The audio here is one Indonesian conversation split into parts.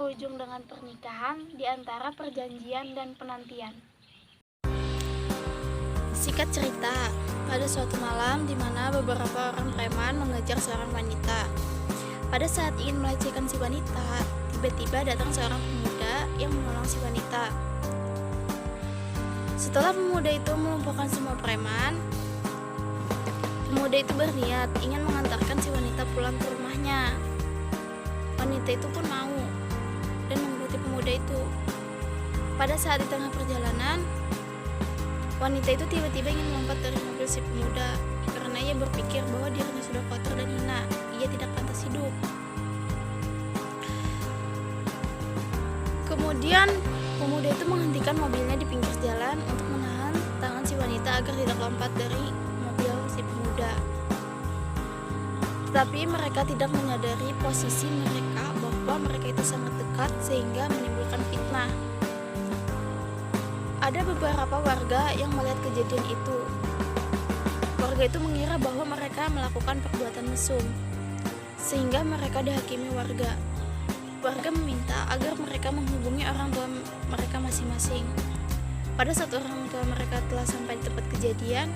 berujung dengan pernikahan di antara perjanjian dan penantian. Singkat cerita, pada suatu malam di mana beberapa orang preman mengejar seorang wanita. Pada saat ingin melecehkan si wanita, tiba-tiba datang seorang pemuda yang menolong si wanita. Setelah pemuda itu melumpuhkan semua preman, pemuda itu berniat ingin mengantarkan si wanita pulang ke rumahnya. Wanita itu pun mau dan mengikuti pemuda itu. Pada saat di tengah perjalanan, wanita itu tiba-tiba ingin melompat dari mobil si pemuda karena ia berpikir bahwa dirinya sudah kotor dan hina, ia tidak pantas hidup. Kemudian pemuda itu menghentikan mobilnya di pinggir jalan untuk menahan tangan si wanita agar tidak lompat dari mobil si pemuda. Tetapi mereka tidak menyadari posisi mereka bahwa mereka itu sangat dekat sehingga menimbulkan fitnah. Ada beberapa warga yang melihat kejadian itu. Warga itu mengira bahwa mereka melakukan perbuatan mesum, sehingga mereka dihakimi warga. Warga meminta agar mereka menghubungi orang tua mereka masing-masing. Pada saat orang tua mereka telah sampai di tempat kejadian,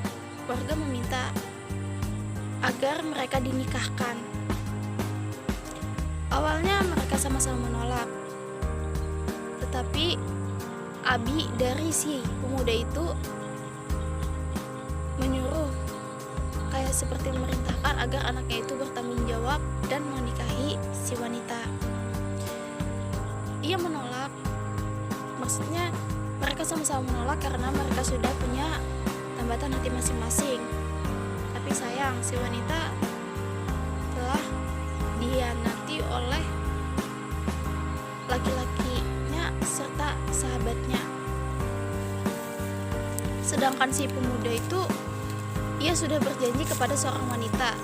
warga meminta agar mereka dinikahkan. Awalnya mereka sama-sama menolak, tetapi abi dari si pemuda itu menyuruh kayak seperti memerintahkan agar anaknya itu bertanggung jawab dan menikahi si wanita. Ia menolak, maksudnya mereka sama-sama menolak karena mereka sudah punya tambatan hati masing-masing. Tapi sayang, si wanita telah dihianati oleh laki-lakinya serta sahabatnya. Sedangkan si pemuda itu, ia sudah berjanji kepada seorang wanita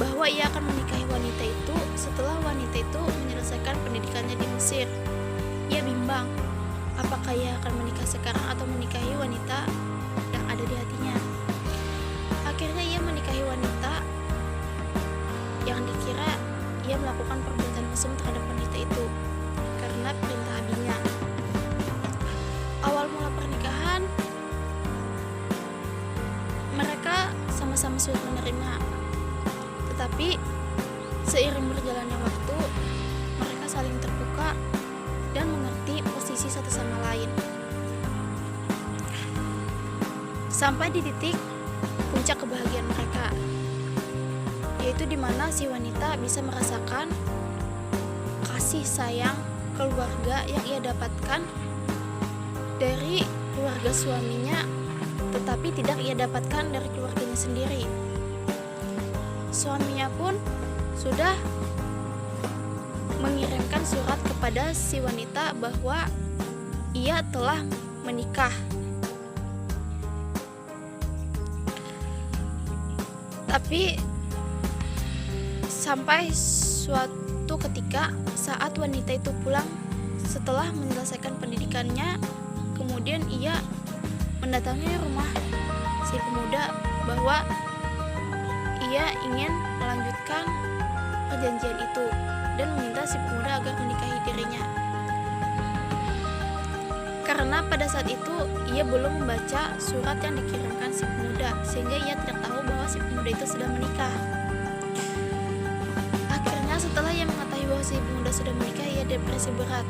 bahwa ia akan menikahi wanita itu setelah wanita itu menyelesaikan pendidikannya di Mesir. Ia bimbang apakah ia akan menikah sekarang atau menikahi wanita yang ada di hatinya. Akhirnya ia menikahi wanita yang dikira ia melakukan perbuatan mesum terhadap wanita itu karena perintah abinya. Awal mula pernikahan, mereka sama-sama sulit menerima. Tetapi seiring berjalannya waktu, mereka saling terbuka dan mengerti posisi satu sama lain. Sampai di titik puncak kebahagiaan mereka, yaitu di mana si wanita bisa merasakan kasih sayang keluarga yang ia dapatkan dari keluarga suaminya, tetapi tidak ia dapatkan dari keluarganya sendiri. Suaminya pun sudah mengirimkan surat kepada si wanita bahwa ia telah menikah. Tapi sampai suatu ketika saat wanita itu pulang setelah menyelesaikan pendidikannya, kemudian ia mendatangi rumah si pemuda bahwa ia ingin melanjutkan perjanjian itu dan meminta si pemuda agar menikahi dirinya. Karena pada saat itu ia belum membaca surat yang dikirimkan si pemuda, sehingga ia tidak tahu bahwa si pemuda itu sudah menikah. Akhirnya setelah ia mengetahui bahwa si pemuda sudah menikah, ia depresi berat.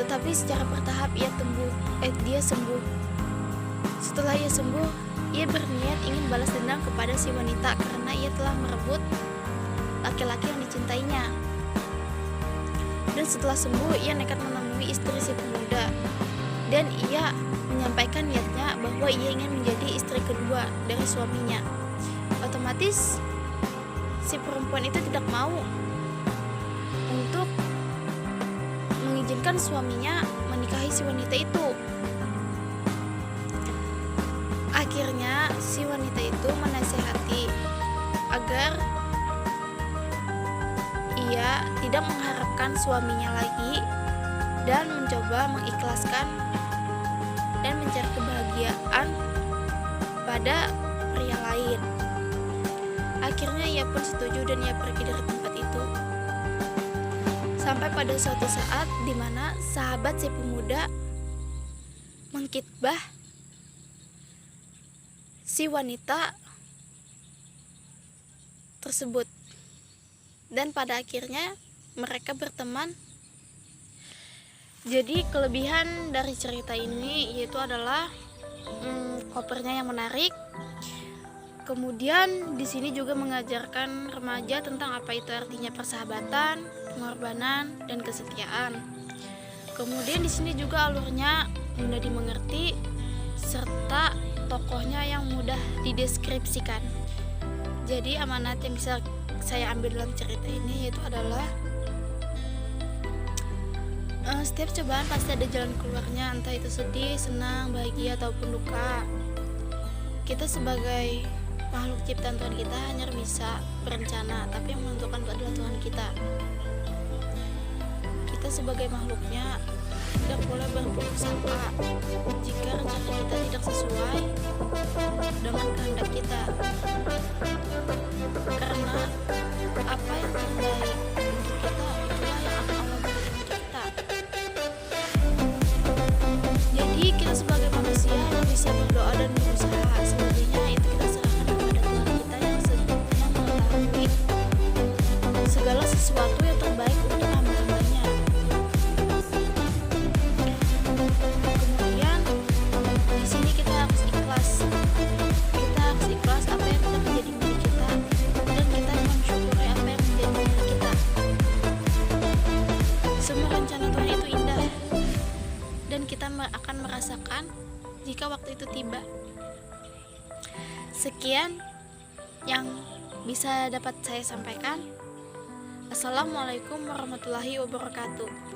Tetapi secara bertahap dia sembuh. Setelah ia sembuh, ia berniat ingin balas dendam kepada si wanita karena ia telah merebut laki-laki yang dicintainya. Dan setelah sembuh, ia nekat menemui istri si pemuda dan ia menyampaikan niatnya bahwa ia ingin menjadi istri kedua dari suaminya. Otomatis si perempuan itu tidak mau untuk mengizinkan suaminya menikahi si wanita itu. Akhirnya si wanita itu menasihati agar ia tidak mengharapkan suaminya lagi dan mencoba mengikhlaskan dan mencari kebahagiaan pada pria lain. Akhirnya ia pun setuju dan ia pergi dari tempat itu. Sampai pada suatu saat di mana sahabat si pemuda mengkitbah si wanita tersebut, dan pada akhirnya mereka berteman. Jadi kelebihan dari cerita ini yaitu adalah kopernya yang menarik. Kemudian di sini juga mengajarkan remaja tentang apa itu artinya persahabatan, pengorbanan, dan kesetiaan. Kemudian di sini juga alurnya mudah dimengerti serta tokohnya yang mudah dideskripsikan. Jadi amanat yang bisa saya ambil dalam cerita ini yaitu adalah setiap cobaan pasti ada jalan keluarnya, entah itu sedih, senang, bahagia, ataupun duka. Kita sebagai makhluk ciptaan Tuhan kita hanya bisa berencana, tapi yang menentukan adalah Tuhan kita. Kita sebagai makhluknya tidak boleh berburuk sangka jika rencana kita tidak sesuai dengan kehendak kita, karena apa yang terbaik untuk kita itulah yang akan Allah berikan untuk kita. Jadi kita sebagai manusia hanya bisa berdoa dan berusaha, selebihnya itu kita serahkan kepada Tuhan kita yang mengetahui segala sesuatu yang terbaik untuk hamba-hambanya. Kemudian di sini kita harus ikhlas. Kita harus ikhlas apa yang tidak menjadi milik kita, dan kita mensyukuri apa yang menjadi milik kita. Semua rencana Tuhan itu indah, dan kita akan merasakan jika waktu itu tiba. Sekian yang bisa dapat saya sampaikan. Assalamualaikum warahmatullahi wabarakatuh.